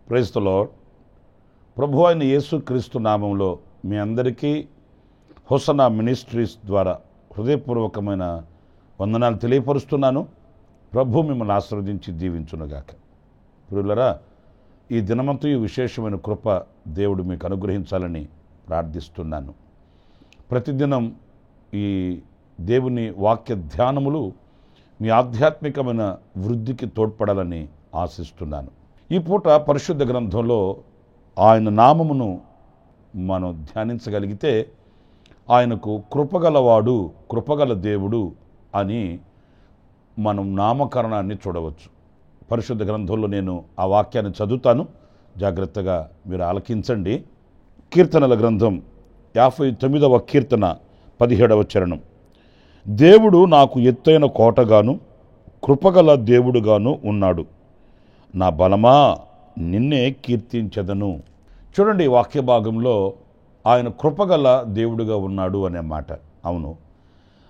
Praise the lord. ప్రభు అయిన యేసుక్రీస్తు నామంలో మీ అందరికీ హోసన్నా మినిస్ట్రీస్ ద్వారా హృదయపూర్వకమైన వందనాలు తెలియపరుస్తున్నాను. ప్రభు మిమ్మల్ని ఆశీర్వదించి దీవించునుగాక. ప్రియులారా, ఈ దినమంతయు విశేషమైన కృప దేవుడు మీకు అనుగ్రహించాలని ప్రార్థిస్తున్నాను. ప్రతిదినం ఈ దేవుని వాక్య ధ్యానములు మీ ఆధ్యాత్మికమైన వృద్ధికి తోడ్పడాలని ఆశిస్తున్నాను. ఈ పూట పరిశుద్ధ గ్రంథంలో ఆయన నామమును మనం ధ్యానించగలిగితే ఆయనకు కృపగలవాడు, కృపగల దేవుడు అని మనం నామకరణాన్ని చూడవచ్చు. పరిశుద్ధ గ్రంథంలో నేను ఆ వాక్యాన్ని చదువుతాను, జాగ్రత్తగా మీరు ఆలకించండి. కీర్తనల గ్రంథం 59వ కీర్తన 17వ చరణం. దేవుడు నాకు ఎత్తైన కోటగాను కృపగల దేవుడుగాను ఉన్నాడు, నా బలమా నిన్నే కీర్తించెదను. చూడండి, వాక్య భాగంలో ఆయన కృపగల దేవుడుగా ఉన్నాడు అనే మాట. అవును,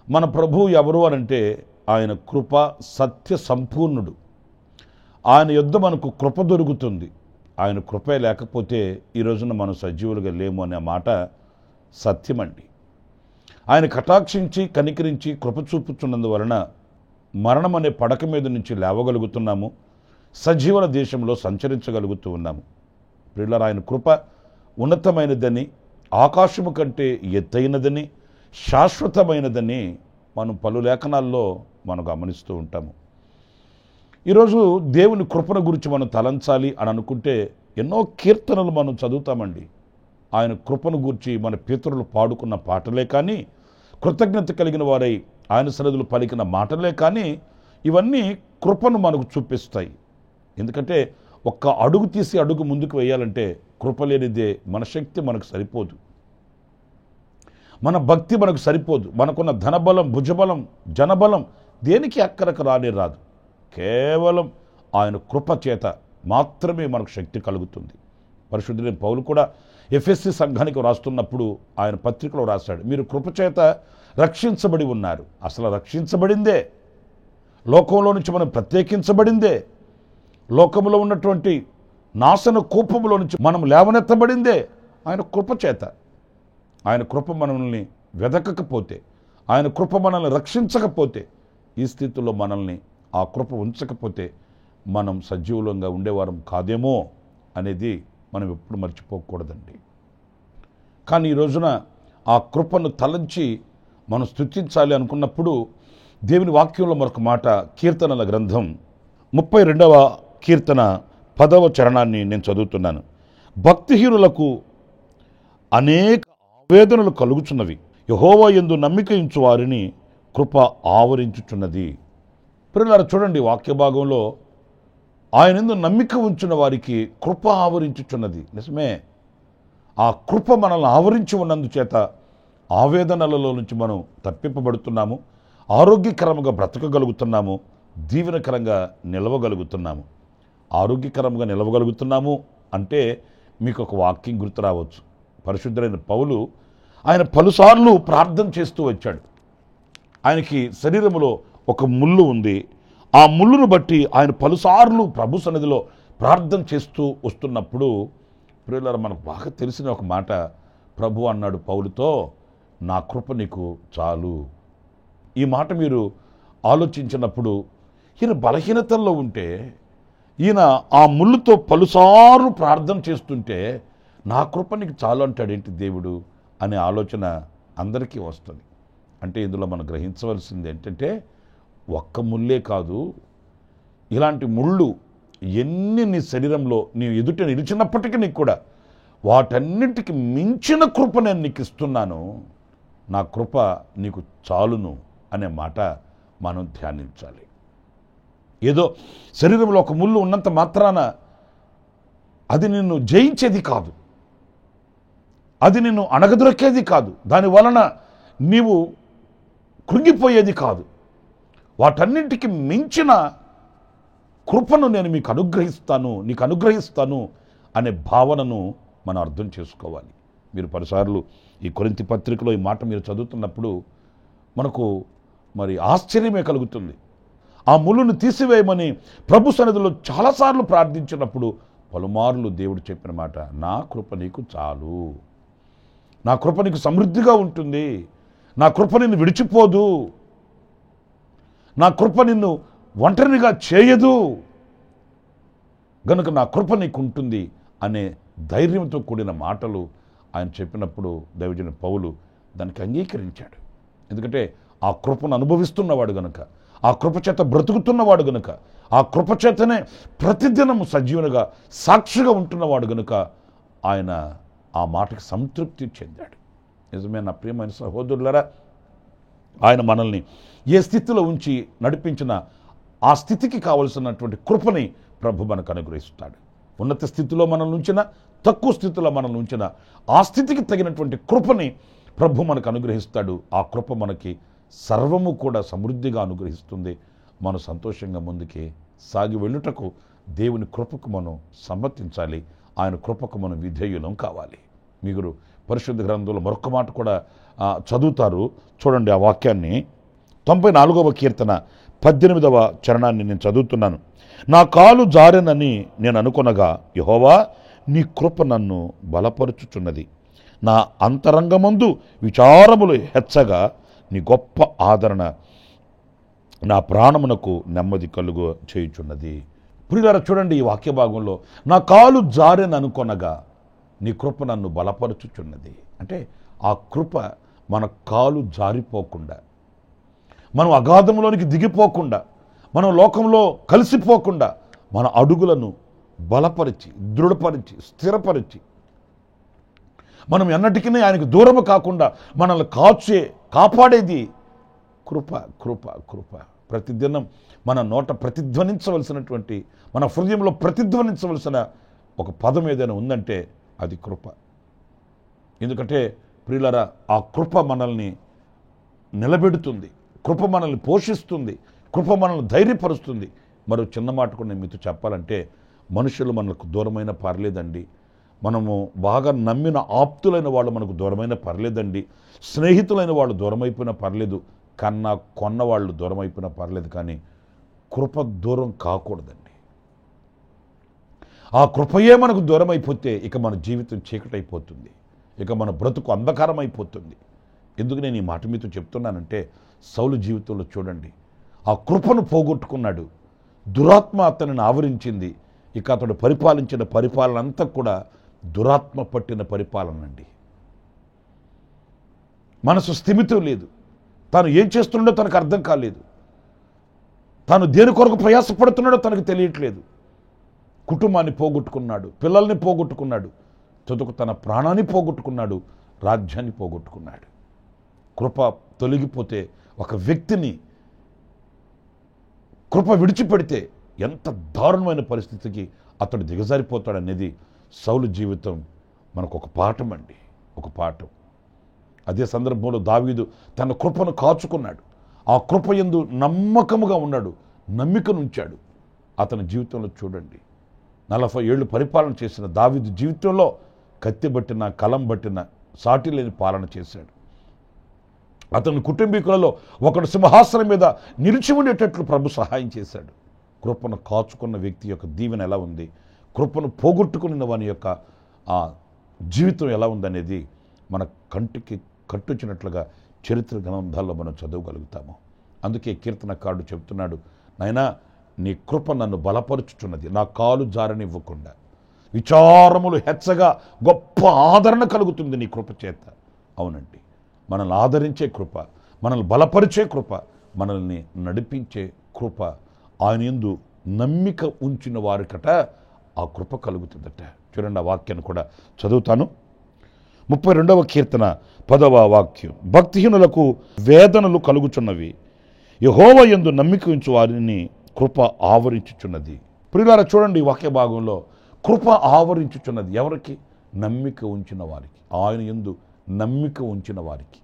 మన ప్రభువు ఎవరు అనంటే ఆయన కృప సత్య సంపూర్ణుడు. ఆయన యొద్ద మనకు కృప దొరుకుతుంది. ఆయన కృపే లేకపోతే ఈ రోజున మనం సజీవులుగా లేము అనే మాట సత్యమండి. ఆయన కటాక్షించి కనికరించి కృప చూపుతున్నందువలన మరణం అనే పడక మీద నుంచి లేవగలుగుతున్నాము, సజీవుల దేశంలో సంచరించగలుగుతూ ఉన్నాము. ప్రియులారా, ఆయన కృప ఉన్నతమైనదని, ఆకాశము కంటే ఎత్తైనదని, శాశ్వతమైనదని మనం పలు లేఖనాల్లో మనం గమనిస్తూ ఉంటాము. ఈరోజు దేవుని కృపను గురించి మనం తలంచాలి అని అనుకుంటే ఎన్నో కీర్తనలు మనం చదువుతామండి. ఆయన కృపను గురించి మన పితరులు పాడుకున్న పాటలే కానీ, కృతజ్ఞత కలిగిన వారై ఆయన సన్నిధిలో పలికిన మాటలే కానీ, ఇవన్నీ కృపను మనకు చూపిస్తాయి. ఎందుకంటే ఒక్క అడుగు తీసి అడుగు ముందుకు వేయాలంటే కృప లేనిదే మన శక్తి మనకు సరిపోదు, మన భక్తి మనకు సరిపోదు, మనకున్న ధనబలం, భుజబలం, జనబలం దేనికి అక్కరకు రాదు. కేవలం ఆయన కృప చేత మాత్రమే మనకు శక్తి కలుగుతుంది. పరిశుద్ధుడైన పౌలు కూడా ఎఫెసీ సంఘానికి రాస్తున్నప్పుడు ఆయన పత్రికలో రాశాడు, మీరు కృప చేత రక్షించబడి ఉన్నారు. అసలు రక్షించబడిందే, లోకంలో నుంచి మనం ప్రత్యేకించబడిందే, లోకంలో ఉన్నటువంటి నాశన కూపములో నుంచి మనం లేవనెత్తబడిందే ఆయన కృప చేత. ఆయన కృప మనల్ని వెదకకపోతే, ఆయన కృప మనల్ని రక్షించకపోతే, ఈ స్థితిలో మనల్ని ఆ కృప ఉంచకపోతే మనం సజీవులంగా ఉండేవారం కాదేమో అనేది మనం ఎప్పుడు మర్చిపోకూడదండి. కానీ ఈ రోజున ఆ కృపను తలంచి మనం స్తుతించాలి అనుకున్నప్పుడు దేవుని వాక్యంలో మరొక మాట, కీర్తనల గ్రంథం 32వ కీర్తన 10వ చరణాన్ని నేను చదువుతున్నాను. భక్తిహీనులకు అనేక ఆవేదనలు కలుగుచున్నవి, యెహోవా యందు నమ్మిక ఉంచు వారిని కృప ఆవరించుచున్నది. ప్రియులారా, చూడండి, వాక్య భాగంలో ఆయన యందు నమ్మిక ఉంచిన వారికి కృప ఆవరించుచున్నది. నిజమే, ఆ కృప మనల్ని ఆవరించి ఉన్నందుచేత ఆవేదనలలో నుంచి మనం తప్పింపబడుతున్నాము, ఆరోగ్యకరంగా బ్రతకగలుగుతున్నాము, దీవెనకరంగా నిలవగలుగుతున్నాము. ఆరోగ్యకరంగా నిలవగలుగుతున్నాము అంటే మీకు ఒక వాక్యం గుర్తు రావచ్చు. పరిశుద్ధుడైన పౌలు ఆయన పలుసార్లు ప్రార్థన చేస్తూ వచ్చాడు. ఆయనకి శరీరంలో ఒక ముళ్ళు ఉంది. ఆ ముళ్ళును బట్టి ఆయన పలుసార్లు ప్రభు సన్నిధిలో ప్రార్థన చేస్తూ వస్తున్నప్పుడు ప్రియులారా, మనకు బాగా తెలిసిన ఒక మాట, ప్రభు అన్నాడు పౌలుతో, నా కృప నీకు చాలు. ఈ మాట మీరు ఆలోచించినప్పుడు ఈయన బలహీనతల్లో ఉంటే, ఈయన ఆ ముళ్ళుతో పలుసార్లు ప్రార్థన చేస్తుంటే నా కృప నీకు చాలు అంటాడేంటి దేవుడు అనే ఆలోచన అందరికీ వస్తుంది. అంటే ఇందులో మనం గ్రహించవలసింది ఏంటంటే, ఒక్క ముళ్ళే కాదు, ఇలాంటి ముళ్ళు ఎన్ని నీ శరీరంలో నీ ఎదుట నిలిచినప్పటికీ నీకు కూడా వాటన్నింటికి మించిన కృప నేను నీకు ఇస్తున్నాను, నా కృప నీకు చాలును అనే మాట మనం ధ్యానించాలి. ఏదో శరీరంలో ఒక ముళ్ళు ఉన్నంత మాత్రాన అది నిన్ను జయించేది కాదు, అది నిన్ను అణగదొరికేది కాదు, దాని వలన నీవు కృంగిపోయేది కాదు. వాటన్నింటికి మించిన కృపను నేను నీకు అనుగ్రహిస్తాను అనే భావనను మనం అర్థం చేసుకోవాలి. మీరు పలుసార్లు ఈ కొరింథీ పత్రికలో ఈ మాట మీరు చదువుతున్నప్పుడు మనకు మరి ఆశ్చర్యమే కలుగుతుంది. ఆ ముళ్ళును తీసివేయమని ప్రభు సన్నిధిలో చాలాసార్లు ప్రార్థించినప్పుడు పలుమార్లు దేవుడు చెప్పిన మాట, నా కృప నీకు చాలు, నా కృప నీకు సమృద్ధిగా ఉంటుంది, నా కృప నిన్ను విడిచిపోదు, నా కృప నిన్ను ఒంటరిగా చేయదు, గనుక నా కృప నీకు ఉంటుంది అనే ధైర్యంతో కూడిన మాటలు ఆయన చెప్పినప్పుడు దైవజనుడు పౌలు దానికి అంగీకరించాడు. ఎందుకంటే ఆ కృపను అనుభవిస్తున్నవాడు గనుక, ఆ కృపచేత బ్రతుకుతున్నవాడు గనుక, ఆ కృపచేతనే ప్రతిదినము సజీవునిగా సాక్షిగా ఉంటున్నవాడు గనుక ఆయన ఆ మాటకి సంతృప్తి చెందాడు. నిజమే నా ప్రియమైన సహోదరులారా, ఆయన మనల్ని ఏ స్థితిలో ఉంచి నడిపించిన ఆ స్థితికి కావలసినటువంటి కృపని ప్రభు మనకు అనుగ్రహిస్తాడు. ఉన్నత స్థితిలో మనల్ని ఉంచిన, తక్కువ స్థితిలో మనల్ని ఉంచిన, ఆ స్థితికి తగినటువంటి కృపని ప్రభు మనకు అనుగ్రహిస్తాడు. ఆ కృప మనకి సర్వము కూడా సమృద్ధిగా అనుగ్రహిస్తుంది. మనం సంతోషంగా ముందుకి సాగి వెళ్ళుటకు దేవుని కృపకు మనం సమ్మతించాలి. ఆయన కృపకు మనం విధేయులం కావాలి. మీరు పరిశుద్ధ గ్రంథంలో మరొక మాట కూడా చదువుతారు. చూడండి ఆ వాక్యాన్ని. 94వ కీర్తన 18వ చరణాన్ని నేను చదువుతున్నాను. నా కాలు జారెనని నేను అనుకొనగా, యెహోవా నీ కృప నన్ను బలపరుచుచున్నది. నా అంతరంగమందు విచారములు హెచ్చగా నీ గొప్ప ఆదరణ నా ప్రాణమునకు నెమ్మది కలుగు చేయుచున్నది. ప్రియులారా చూడండి ఈ వాక్య భాగంలో, నా కాలు జారెని అనుకొనగా నీ కృప నన్ను బలపరుచుచున్నది. అంటే ఆ కృప మన కాలు జారిపోకుండా, మనం అగాధంలోనికి దిగిపోకుండా, మనం లోకంలో కలిసిపోకుండా మన అడుగులను బలపరిచి, దృఢపరిచి, స్థిరపరిచి, మనం ఎన్నటికీ ఆయనకు దూరము కాకుండా మనల్ని కాపాడేది కృప. కృప కృప ప్రతిదినం మన నోట ప్రతిధ్వనించవలసినటువంటి, మన హృదయంలో ప్రతిధ్వనించవలసిన ఒక పదం ఏదైనా ఉందంటే అది కృప. ఎందుకంటే ప్రియులారా, ఆ కృప మనల్ని నిలబెడుతుంది, కృప మనల్ని పోషిస్తుంది, కృప మనల్ని ధైర్యపరుస్తుంది. మరో చిన్న మాట కూడా నేను మీతో చెప్పాలంటే, మనుషులు మనకు దూరమైన పర్లేదండి, మనము బాగా నమ్మిన ఆప్తులైన వాళ్ళు మనకు దూరమైన పర్లేదండి, స్నేహితులైన వాళ్ళు దూరమైపోయినా పర్లేదు, కన్నా కొన్న వాళ్ళు దూరమైపోయినా పర్లేదు, కానీ కృప దూరం కాకూడదండి. ఆ కృపయే మనకు దూరం అయిపోతే ఇక మన జీవితం చీకటైపోతుంది, ఇక మన బ్రతుకు అంధకారం అయిపోతుంది. ఎందుకు నేను ఈ మాట మీతో చెప్తున్నానంటే, సౌలు జీవితంలో చూడండి, ఆ కృపను పోగొట్టుకున్నాడు, దురాత్మ అతనిని ఆవరించింది. ఇక అతడు పరిపాలించిన పరిపాలన అంతా కూడా దురాత్మ పట్టిన పరిపాలన అండి. మనసు స్థిమితం లేదు, తాను ఏం చేస్తున్నాడో తనకు అర్థం కాలేదు, తాను దేని కొరకు ప్రయాసపడుతున్నాడో తనకు తెలియట్లేదు. కుటుంబాన్ని పోగొట్టుకున్నాడు, పిల్లల్ని పోగొట్టుకున్నాడు, తుదకు తన ప్రాణాన్ని పోగొట్టుకున్నాడు, రాజ్యాన్ని పోగొట్టుకున్నాడు. కృప తొలగిపోతే, ఒక వ్యక్తిని కృప విడిచిపెడితే ఎంత దారుణమైన పరిస్థితికి అతడు దిగజారిపోతాడనేది సౌలు జీవితం మనకు ఒక పాఠం అండి, ఒక పాఠం. అదే సందర్భంలో దావీదు తన కృపను కాచుకున్నాడు, ఆ కృప యందు నమ్మకముగా ఉన్నాడు, నమ్మికను ఉంచాడు. అతని జీవితంలో చూడండి, 40 ఏళ్ళు పరిపాలన చేసిన దావీదు జీవితంలో కత్తి బట్టిన, కలం బట్టిన సాటి లేని పాలన చేశాడు. అతని కుటుంబీకులలో ఒకడు సింహాసనం మీద నిలిచి ఉండేటట్లు ప్రభు సహాయం చేశాడు. కృపను కాచుకున్న వ్యక్తి యొక్క దీవెన ఎలా ఉంది, కృపను పోగొట్టుకున్న వాని యొక్క ఆ జీవితం ఎలా ఉందనేది మన కంటికి కట్టుచ్చినట్లుగా చరిత్ర గ్రంథాల్లో మనం చదవగలుగుతాము. అందుకే కీర్తనకారుడు చెప్తున్నాడు, నాయనా నీ కృప నన్ను బలపరుచుచున్నది, నా కాలు జారనివ్వకుండా. విచారములు హెచ్చగా గొప్ప ఆదరణ కలుగుతుంది నీ కృప చేత. అవునండి, మనల్ని ఆదరించే కృప, మనల్ని బలపరిచే కృప, మనల్ని నడిపించే కృప, ఆయన యందు నమ్మిక ఉంచిన వారికట ఆ కృప కలుగుతుందట. చూడండి, ఆ వాక్యాన్ని కూడా చదువుతాను. 32వ కీర్తన 10వ వాక్యం. భక్తిహీనులకు వేదనలు కలుగుచున్నవి, యెహోవా యందు నమ్మిక ఉంచు వారిని కృప ఆవరించుచున్నది. ప్రియులారా చూడండి, ఈ వాక్య భాగంలో కృప ఆవరించుచున్నది ఎవరికి? నమ్మిక ఉంచిన వారికి, ఆయన యందు నమ్మిక ఉంచిన వారికి.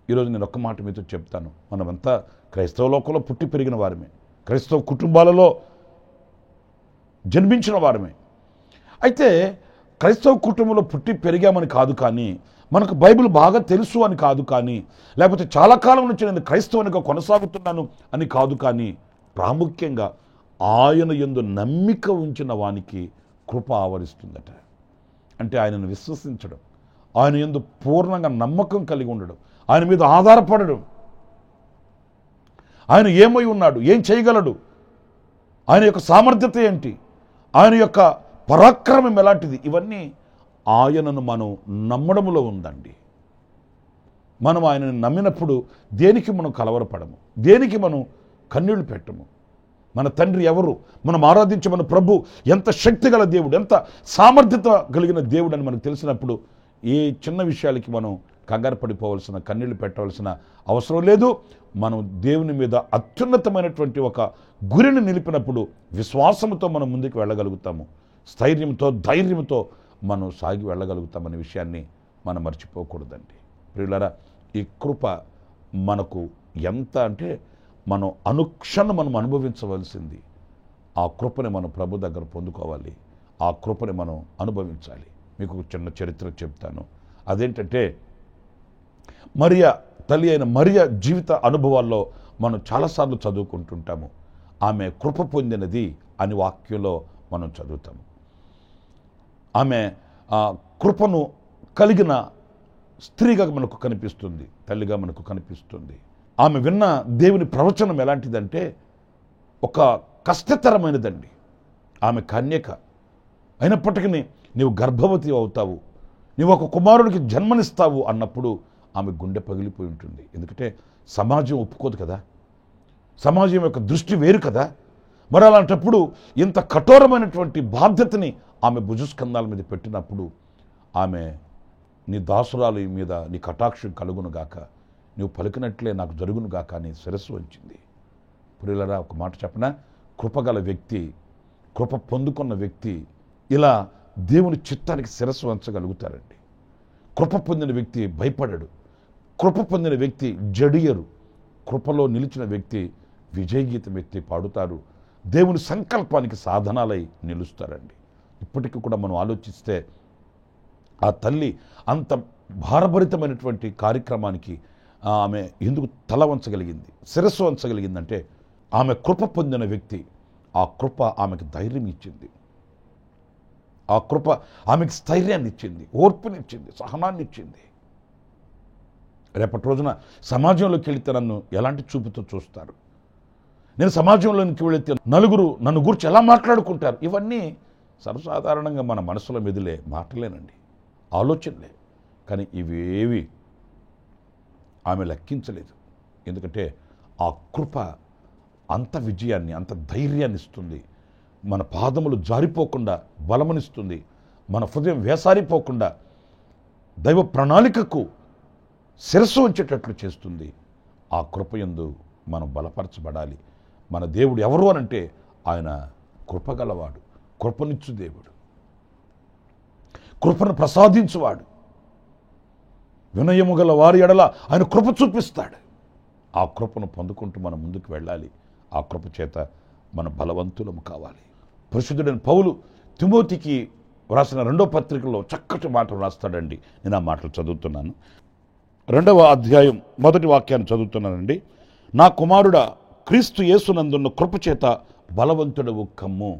ఈరోజు నేను ఒక్క మాట మీతో చెప్తాను. మనమంతా క్రైస్తవ లోకంలో పుట్టి పెరిగిన వారమే, క్రైస్తవ కుటుంబాలలో జన్మించిన వారమే. అయితే క్రైస్తవ కుటుంబంలో పుట్టి పెరిగామని కాదు, కానీ మనకు బైబిల్ బాగా తెలుసు అని కాదు, కానీ లేకపోతే చాలా కాలం నుంచి నేను క్రైస్తవునిగా కొనసాగుతున్నాను అని కాదు, కానీ ప్రాముఖ్యంగా ఆయన యందు నమ్మిక ఉంచిన వానికి కృప ఆవరిస్తుందట. అంటే ఆయనను విశ్వసించడం, ఆయన యందు పూర్ణంగా నమ్మకం కలిగి ఉండడం, ఆయన మీద ఆధారపడడం, ఆయన ఏమై ఉన్నాడు, ఏం చేయగలడు, ఆయన యొక్క సామర్థ్యత ఏంటి, ఆయన యొక్క పరాక్రమం ఎలాంటిది, ఇవన్నీ ఆయనను మనం నమ్మడంలో ఉందండి. మనం ఆయనను నమ్మినప్పుడు దేనికి మనం కలవరపడము, దేనికి మనం కన్నీళ్లు పెట్టము. మన తండ్రి ఎవరు, మనం ఆరాధించే మన ప్రభు ఎంత శక్తి గల దేవుడు, ఎంత సామర్థ్యత కలిగిన దేవుడు అని మనకు తెలిసినప్పుడు ఏ చిన్న విషయాలకి మనం కంగారు పడిపోవలసిన, కన్నీళ్లు పెట్టవలసిన అవసరం లేదు. మనం దేవుని మీద అత్యున్నతమైనటువంటి ఒక గురిని నిలిపినప్పుడు విశ్వాసంతో మనం ముందుకు వెళ్ళగలుగుతాము, స్థైర్యంతో ధైర్యంతో మనం సాగి వెళ్ళగలుగుతామనే విషయాన్ని మనం మర్చిపోకూడదండి. ప్రియులారా, ఈ కృప మనకు ఎంత అంటే మనం అనుక్షణం మనం అనుభవించవలసింది. ఆ కృపని మనం ప్రభు దగ్గర పొందుకోవాలి, ఆ కృపని మనం అనుభవించాలి. మీకు చిన్న చరిత్ర చెప్తాను. అదేంటంటే, మరియా తల్లి అయిన మరియా జీవిత అనుభవాల్లో మనం చాలాసార్లు చదువుకుంటుంటాము. ఆమె కృప పొందినది అని వాక్యంలో మనం చదువుతాము. ఆమె కృపను కలిగిన స్త్రీగా మనకు కనిపిస్తుంది, తల్లిగా మనకు కనిపిస్తుంది. ఆమె విన్న దేవుని ప్రవచనం ఎలాంటిదంటే ఒక కష్టతరమైనదండి. ఆమె కన్యక అయినప్పటికీ నీవు గర్భవతి అవుతావు, నీవు ఒక కుమారుడికి జన్మనిస్తావు అన్నప్పుడు ఆమె గుండె పగిలిపోయి ఉంటుంది. ఎందుకంటే సమాజం ఒప్పుకోదు కదా, సమాజం యొక్క దృష్టి వేరు కదా. మరి అలాంటప్పుడు ఇంత కఠోరమైనటువంటి బాధ్యతని ఆమె భుజస్కంధాల మీద పెట్టినప్పుడు ఆమె, నీ దాసురాలు మీద నీ కటాక్షం కలుగును గాక, నువ్వు పలికినట్లే నాకు జరుగును గాక అని శిరస్సు వంచింది. ప్రియులారా, ఒక మాట చెప్పనా, కృపగల వ్యక్తి, కృప పొందుకున్న వ్యక్తి ఇలా దేవుని చిత్తానికి శిరస్సు వంచగలుగుతారండి. కృప పొందిన వ్యక్తి భయపడడు, కృప పొందిన వ్యక్తి జడియరు, కృపలో నిలిచిన వ్యక్తి విజయగీతం ఎత్తి పాడుతారు, దేవుని సంకల్పానికి సాధనాలై నిలుస్తారండి. ఇప్పటికీ కూడా మనం ఆలోచిస్తే ఆ తల్లి అంత భారభరితమైనటువంటి కార్యక్రమానికి ఆమె ఎందుకు తల వంచగలిగింది, శిరస్సు వంచగలిగిందంటే ఆమె కృప పొందిన వ్యక్తి. ఆ కృప ఆమెకు ధైర్యం ఇచ్చింది, ఆ కృప ఆమెకు స్థైర్యాన్ని ఇచ్చింది, ఓర్పునిచ్చింది, సహనాన్ని ఇచ్చింది. రేపటి రోజున సమాజంలోకి వెళితే నన్ను ఎలాంటి చూపుతో చూస్తారు, నేను సమాజంలోకి వెళితే నలుగురు నన్ను గురించి ఎలా మాట్లాడుకుంటారు, ఇవన్నీ సర్వసాధారణంగా మన మనసులో మెదిలే మాటలేనండి, ఆలోచనలే. కానీ ఇవేవి ఆమె లెక్కించలేదు. ఎందుకంటే ఆ కృప అంత విజయాన్ని, అంత ధైర్యాన్ని ఇస్తుంది. మన పాదములు జారిపోకుండా బలమనిస్తుంది, మన హృదయం వేసారిపోకుండా దైవ ప్రణాళికకు శిరస్సు ఉంచేటట్లు చేస్తుంది. ఆ కృపయందు మనం బలపరచబడాలి. మన దేవుడు ఎవరు అనంటే ఆయన కృపగలవాడు, కృపనిచ్చు దేవుడు, కృపను ప్రసాదించువాడు. వినయము గల వారి ఎడల ఆయన కృప చూపిస్తాడు. ఆ కృపను పొందుకుంటూ మనం ముందుకు వెళ్ళాలి. ఆ కృప చేత మన బలవంతులము కావాలి. పరిశుద్ధుడైన పౌలు తిమోతికి వ్రాసిన 2వ పత్రికలో చక్కటి మాటలు రాస్తాడండి. నేను ఆ మాటలు చదువుతున్నాను. 2వ అధ్యాయం 1వ వాక్యాన్ని చదువుతున్నానండి. నా కుమారుడా, క్రీస్తు యేసునందున్న కృప చేత బలవంతుడవు కమ్ము.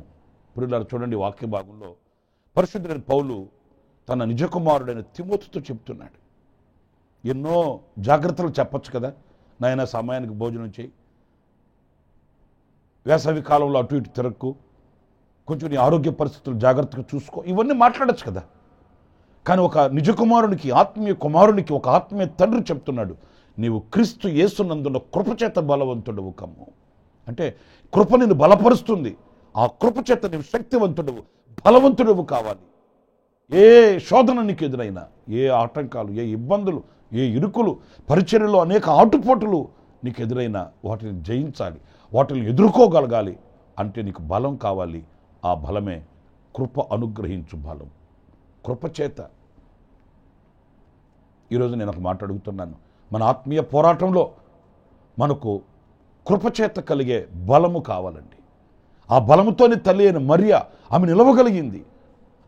ఇప్పుడు చూడండి, వాక్య భాగంలో పరిశుద్ధుడైన పౌలు తన నిజ కుమారుడైన తిమోతితో చెప్తున్నాడు. ఎన్నో జాగ్రత్తలు చెప్పచ్చు కదా, నాయన సమయానికి భోజనం చేయి, వేసవి కాలంలో అటు ఇటు తిరక్కు, కొంచెం నీ ఆరోగ్య పరిస్థితులు జాగ్రత్తగా చూసుకో, ఇవన్నీ మాట్లాడచ్చు కదా. కానీ ఒక నిజ కుమారునికి, ఆత్మీయ కుమారునికి ఒక ఆత్మీయ తండ్రి చెప్తున్నాడు, నీవు క్రీస్తు యేసునందున్న కృపచేత బలవంతుడవు కమ్ము. అంటే కృప నిన్ను బలపరుస్తుంది. ఆ కృపచేత నీవు శక్తివంతుడవు, బలవంతుడవు కావాలి. ఏ శోధన నీకు ఎదురైనా, ఏ ఆటంకాలు, ఏ ఇబ్బందులు, ఏ ఇరుకులు, పరిచర్యలో అనేక ఆటుపోటులు నీకు ఎదురైనా వాటిని జయించాలి. వాటిని ఎదుర్కోగలగాలి అంటే నీకు బలం కావాలి. ఆ బలమే కృప అనుగ్రహించు బలం. కృపచేత ఈరోజు నేను ఒక మాట అడుగుతున్నాను. మన ఆత్మీయ పోరాటంలో మనకు కృపచేత కలిగే బలము కావాలండి. ఆ బలముతోనే తల్లి అయిన మరియ ఆమె నిలవగలిగింది.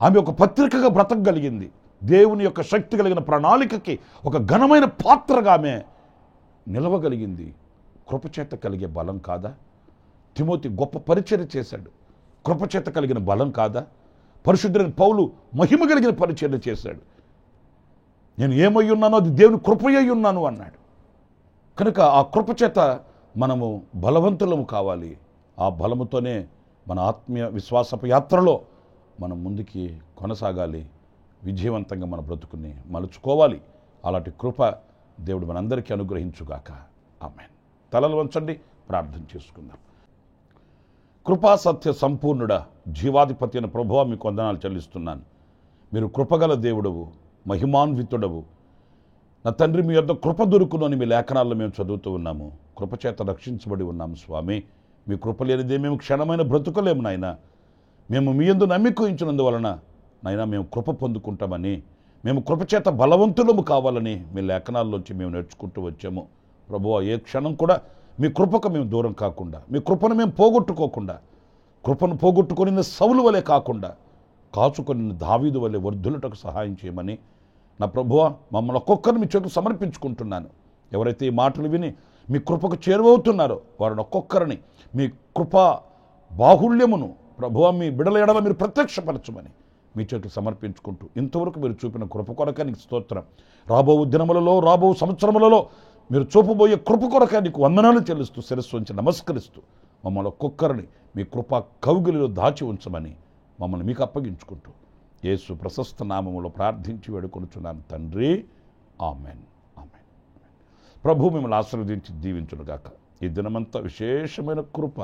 ఆమె ఒక పత్రికగా బ్రతకగలిగింది. దేవుని యొక్క శక్తి కలిగిన ప్రణాళికకి ఒక ఘనమైన పాత్రగా ఆమె నిలవగలిగింది. కృపచేత కలిగే బలం కాదా? తిమోతి గొప్ప పరిచర్య చేశాడు. కృపచేత కలిగిన బలం కాదా? పరిశుద్ధుడైన పౌలు మహిమ కలిగిన పరిచర్య చేశాడు. నేను ఏమై ఉన్నానో అది దేవుని కృపయ్యి ఉన్నాను అన్నాడు. కనుక ఆ కృపచేత మనము బలవంతులము కావాలి. ఆ బలముతోనే మన ఆత్మీయ విశ్వాసపు యాత్రలో మనం ముందుకి కొనసాగాలి. విజయవంతంగా మన బ్రతుకుని మలుచుకోవాలి. అలాంటి కృప దేవుడు మనందరికీ అనుగ్రహించుగాక. ఆమేన్. తలలు వంచండి, ప్రార్థన చేసుకుందాం. కృపా సత్య సంపూర్ణుడా, జీవాధిపతి అయిన ప్రభువా, మీకు వందనాలు చెల్లిస్తున్నాను. మీరు కృపగల దేవుడవు, మహిమాన్వితుడవు. నా తండ్రి, మీ యొద్ద కృప దొరుకును అని మీ లేఖనాల్లో మేము చదువుతూ ఉన్నాము. కృపచేత రక్షించబడి ఉన్నాము స్వామి. మీ కృప లేనిదే మేము క్షణమైన బ్రతుకలేము నాయన. మేము మీ యందు నమ్మిక ఉంచినందువలన నాయన మేము కృప పొందుకుంటామని, మేము కృపచేత బలవంతులము కావాలని మీ లేఖనాల్లోంచి మేము నేర్చుకుంటూ వచ్చాము. ప్రభువా, ఏ క్షణం కూడా మీ కృపకు మేము దూరం కాకుండా, మీ కృపను మేము పోగొట్టుకోకుండా, కృపను పోగొట్టుకొని సౌలు వలె కాకుండా కాచుకొని దావీదు వలె వర్ధులటకు సహాయం చేయమని నా ప్రభువా, మమ్మల్ని ఒక్కొక్కరిని మీ చేతులకు సమర్పించుకుంటున్నాను. ఎవరైతే ఈ మాటలు విని మీ కృపకు చేరువవుతున్నారో వారిని ఒక్కొక్కరిని మీ కృపా బాహుళ్యమును ప్రభువా మీ బిడల ఎడల మీరు ప్రత్యక్షపరచమని మీ చేతులకు సమర్పించుకుంటూ, ఇంతవరకు మీరు చూపిన కృప కొరకే నీకు స్తోత్రం. రాబో దినములలో, రాబో సంవత్సరములలో మీరు చూపబోయే కృప కొరకే నీకు వందనాలు చెల్లిస్తూ, శిరస్సు ఉంచి నమస్కరిస్తూ మమ్మల్ని ఒక్కొక్కరిని మీ కృపా కౌగిలిలో దాచి ఉంచమని మమ్మల్ని మీకు అప్పగించుకుంటూ యేసు ప్రశస్త నామములో ప్రార్థించి వేడుకొనుచున్నాను తండ్రి. ఆమెన్. ఆమెన్. ప్రభు మిమ్మల్ని ఆశీర్వదించి దీవించునుగాక. ఈ దినమంతా విశేషమైన కృప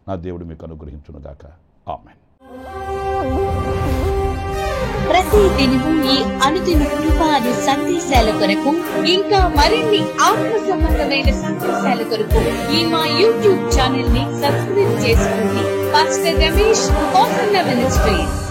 నా దేవుడు మీకు అనుగ్రహించునుగాక. ఆమెన్. ప్రతి దినము ఈ అనుదిన కృప అనే సందేశాల కొరకు, ఇంకా మరిన్ని ఆత్మ సంబంధమైన సందేశాల కొరకు ఈ మా యూట్యూబ్ ఛానల్ ని సబ్స్క్రైబ్ చేసుకోండి. Pastor Ramesh ministries.